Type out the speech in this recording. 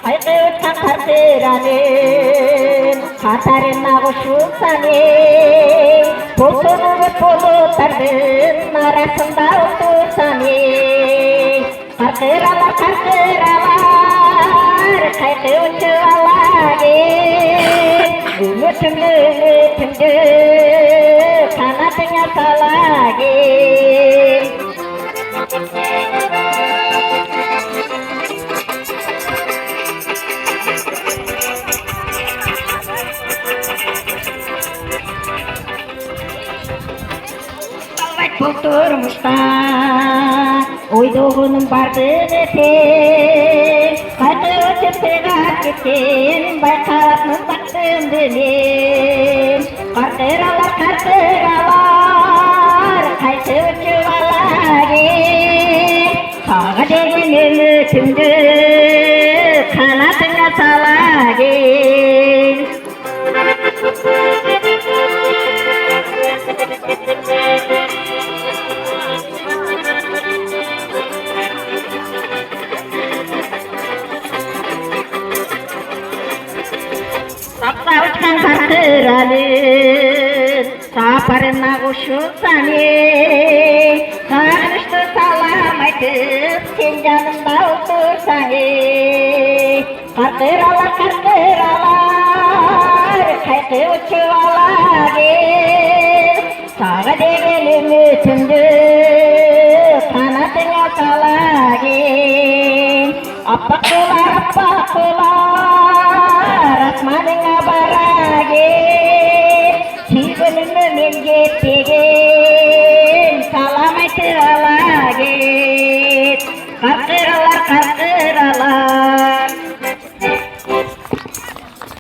Haydi uçan kartiranen, hatarin nağuşu sani. Bulutunu ve bulutların arasında otursani. Kartıralar, kartıralar, haydi uçuvalar. Ümitümlü, ümitümlü, kanatına salagin. Bulturmuşta uyduğunun bardın etin Haydi ötüp segat gittin Baykalapmın baktın dilim Kartıralar kartıralar Haydi uçuvalar Sağa degin ümitümdü Kanatına salagin Sapsa uçkan kartıranın Saparına koşulsani Sarmıştı salamaytıp Sen canımda otursani Kartıralar kartıralar Haydi uçuvalar Sağa degen ümitümdü Kanatına salagin Appak dolar Asmanına baragin Çiğgülümü men gettigin Salamaytı ala